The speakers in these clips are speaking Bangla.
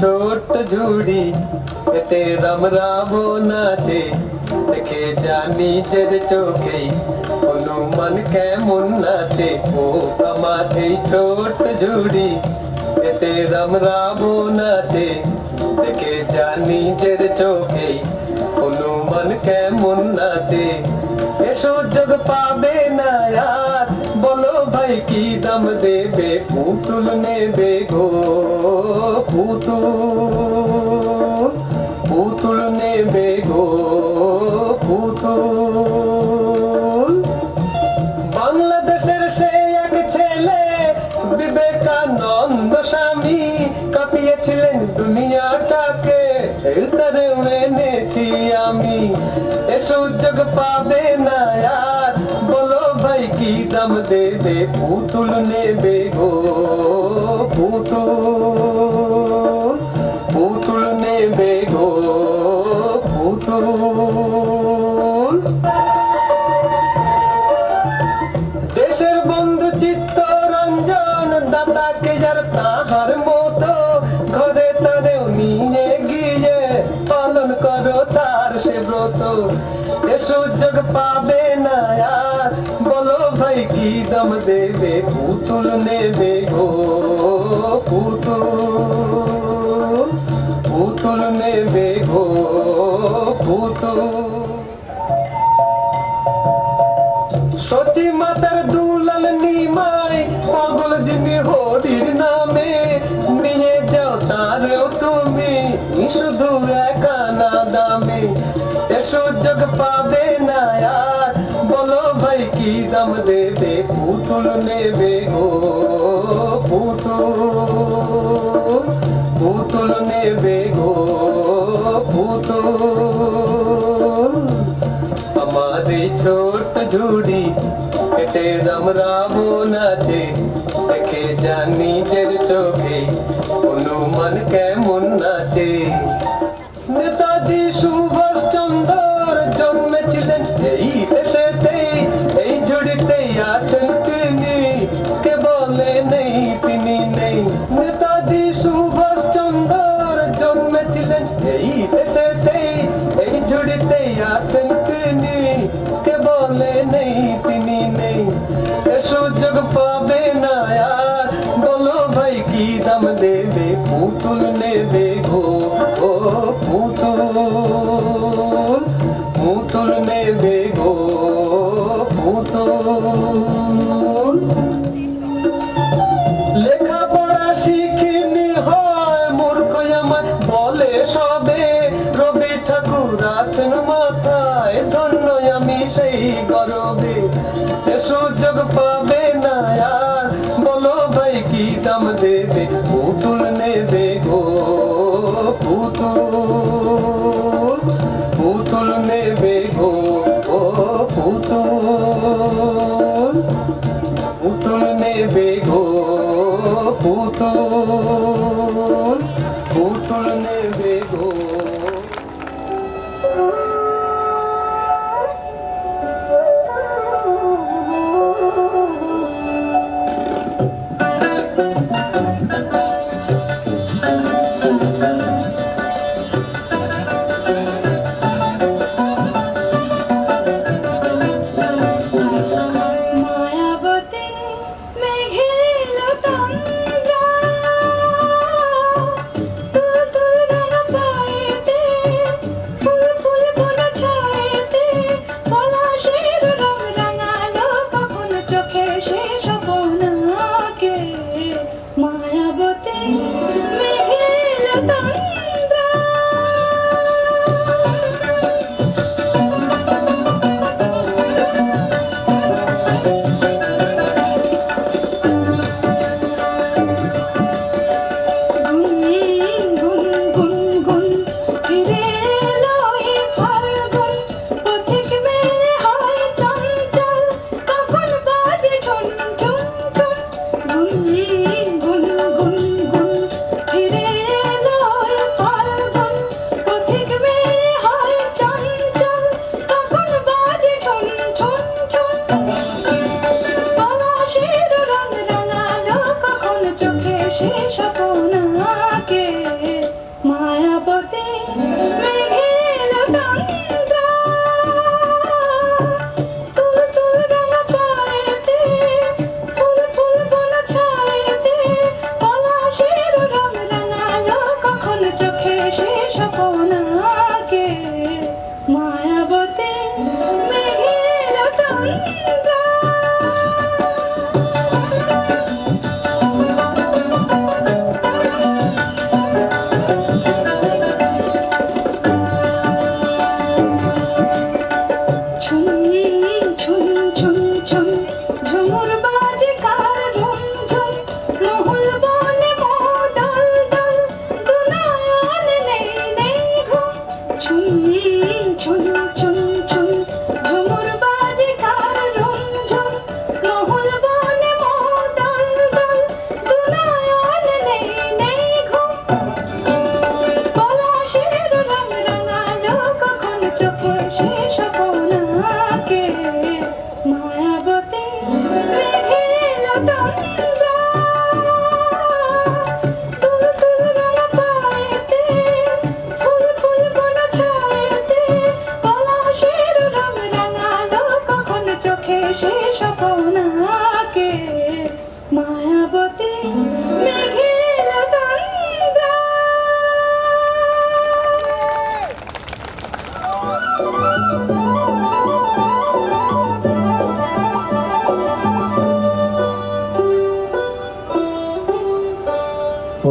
छोट झूड़ी ते रम रामो नाचे देखे जानी जर चोखे उनु मन के मुन्नाचे ओ कमाते छोट झूड़ी ते रम रामो नाचे देखे जानी जर चोखे उनु मन के मुन्नाचे ऐसो जग पाबे ना यार बोलो भाई की दम देबे पुतुल ने बेगो पुतुल ने बेगो पुतुल बांग्लादेशेर से एक छेले विवेकानंद स्वामी कापिয়েছিলেন দুনিয়াটাকে তারে এনেছি আমি এ সুযোগ পাবে না यार बोलो भाई की दम देबे पुतुल ने बेगो पुतुल ने बेगो पुतुल देशेर बंधु चित्तरंजन दाता के जार ताहार मतो घरे तारेও নিয়ে গিয়ে পালন করো তার সে ব্রত এ সুযোগ পাবে না यार बोलो भाई की दम देबे पुतुल ने बेगो पुतुल ने बेगो पुतुल सची मातार दुलाल निमाई पागल जिनी हरिर नामे निये जाओ तारेও তুমি শুধু একা না দামে এ সুযোগ পাবে না यार बोलो भाई की दम देबे पुतुल ने बेगो पुतुल ने बेगो पुतुल हमारी छोट झूड़ी केते रम रामो नाचे देखे जानी जर चोखे उनु मन के मुन्नाचे नेताजी सुभाष चंद्र जन्मेছিলেন এই দেশেতে এই ঝুড়িতেই আছেন তিনি কে বলে নেই তিনি নেই নেতাজি সুভাষ চন্দ্র জন্মেছিলেন এই দেশেতে এই ঝুড়িতেই আছেন তিনি কে বলে নেই তিনি নেই এ সুযোগ পাবে না यार बोलो भाई की दम देबे पुतुल ने बेगो पुतुल ने बेगो पुतुल लेखा पढ़ा शिखिनी হয় মূর্খ আমার বলে সবে রবি ঠাকুর আছেন মাথায় ধন্য আমি সেই গরবে এ সুযোগ পাবে না यार बोलो भाई की दम देबे पुतुल ने बेगो पुतुल ने बेगो पुतुल ने बेगो पुतुल ने बेगो তুল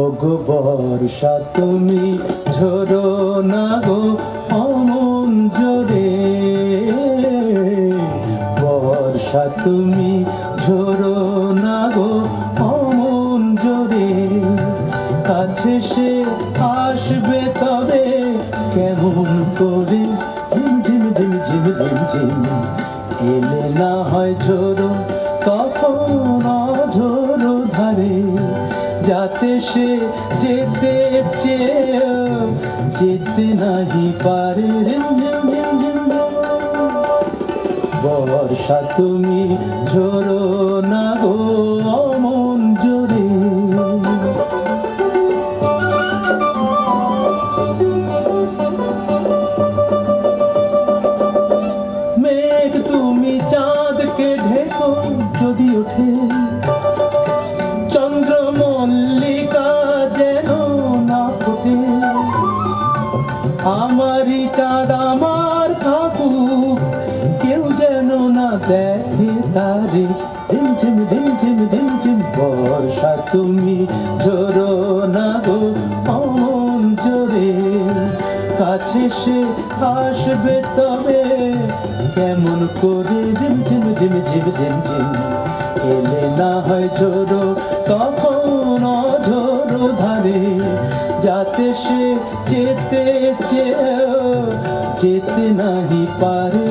ওগো বর্ষা তুমি ঝরো না গো অমন জোরে, বর্ষা তুমি ঝরো না গো অমন জোরে, কাছে সে আসবে তবে কেমন করে, ঝিম ঝিম ঝিম ঝিম ঝিম এলে না হয় ঝোরো তখন অঝোরো ধারে, যাতে সে যেতে চেয়েও যেতে নাহি পারে। বর্ষা তুমি ঝরো না গো অমন জোরে, মেঘ তুমি চাঁদকে ঢেকো যদি ওঠে, চন্দ্রমল্লিকা যেন না ফোটে, আমারই চাঁদ আমার থাকুক কেউ যেন না দেখে তারে, ঝিম ঝিম ঝিম ঝিম ঝিম ঝিম। বর্ষা তুমি ঝরো না গো অমন জোরে, কাছে সে আসবে তবে কেমন করে, ঝিম ঝিম ঝিম ঝিম ঝিম ঝিম এলে না হয় ঝোরো তখন অঝোরো ধারে, যাতে সে যেতে চেয়েও যেতে নাহি পারে।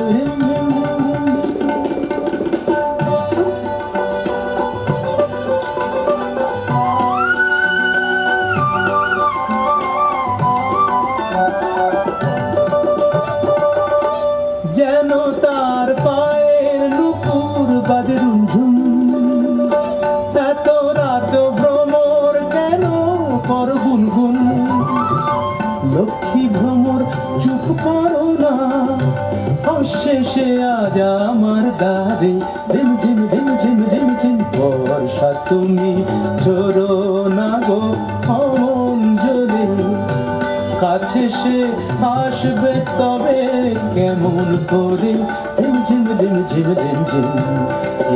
যেন তার পায়ের নুপুর বাজে রুমঝুম, এত রাত ভ্রমর কেন কর গুনগুন, লক্ষ্মী ভ্রমর চুপ করো না, অশেষে আজ আমার দ্বারে, ঝিম ঝিম ঝিম ঝিম ঝিম ঝিম। বর্ষা তুমি ঝরো না গো অমন জোরে, কাছে সে আসবে তবে কেমন করে, ঝিম ঝিম ঝিম ঝিম ঝিম ঝিম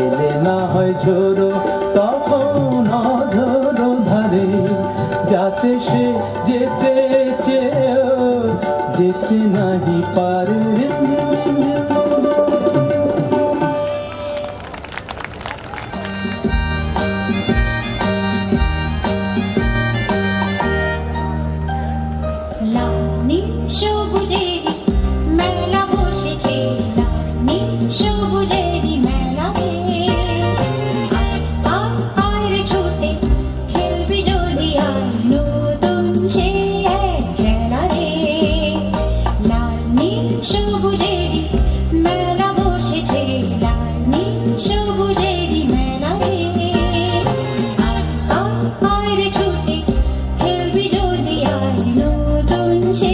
এলে না হয় ঝোরো তখন অঝোরো ধারে, যাতে সে যেতে চেয়েও যেতে নাহি পারে। সবুজেরি মেলা বসেছে, সবুজেরি মেলা রে, আয় রে ছুটে খেলবি যদি আয় নতুন সে খেলা রে। লাল নীল সবুজেরি মেলা বসেছে, লাল নীল সবুজেরি মেলা রে, আয় রে ছুটে খেলবি যদি আয় নতুন সে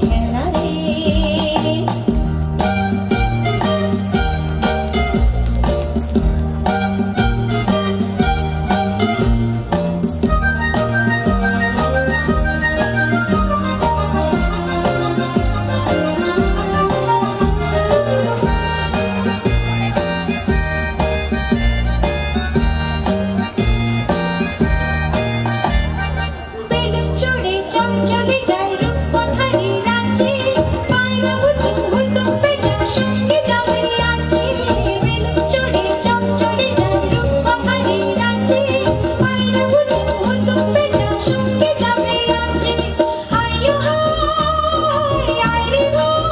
খেলা রে। বেলুন চড়ে চঞ্চলে যাই রূপবতী রাজ্যে, পায়রা হুতুম হুতুম পেঁচা সঙ্গে যাবে রাজ্যে। বেলুন চড়ে চঞ্চলে যাই রূপবতী রাজ্যে, পায়রা হুতুম হুতুম পেঁচা সঙ্গে যাবে রাজ্যে। হাইও হাই আয় রে ভাই,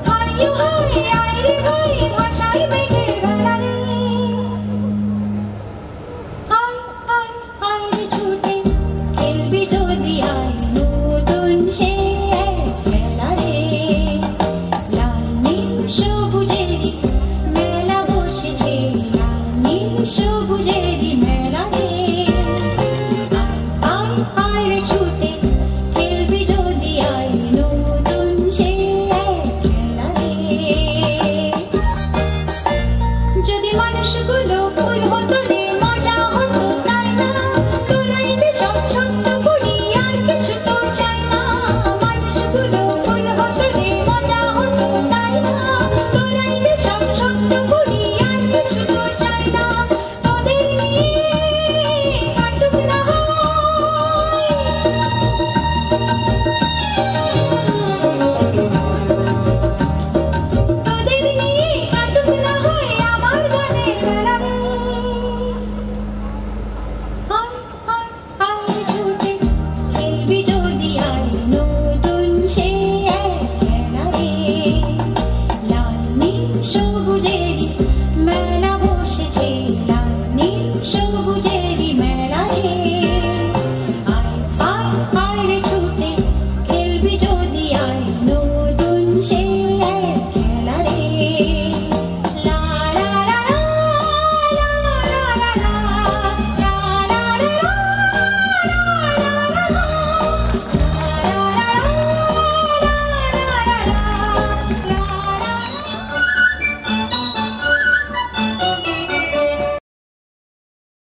হাইও হাই আয় রে ভাই, ভাষায় মেঘের বেলা রে। আয় আয় আয় রে ছুটে খেলবি যদি আয় নতুন সে খেলা রে। লাল নীল সবুজেরি মেলা বসেছে, লাল নীল সবুজেরি মেলা রে, আয় আয় রে ছুটে খেলবি যদি আয় নতুন সে খেলা রে। যদি মানুষগুলো ফুল হতো রে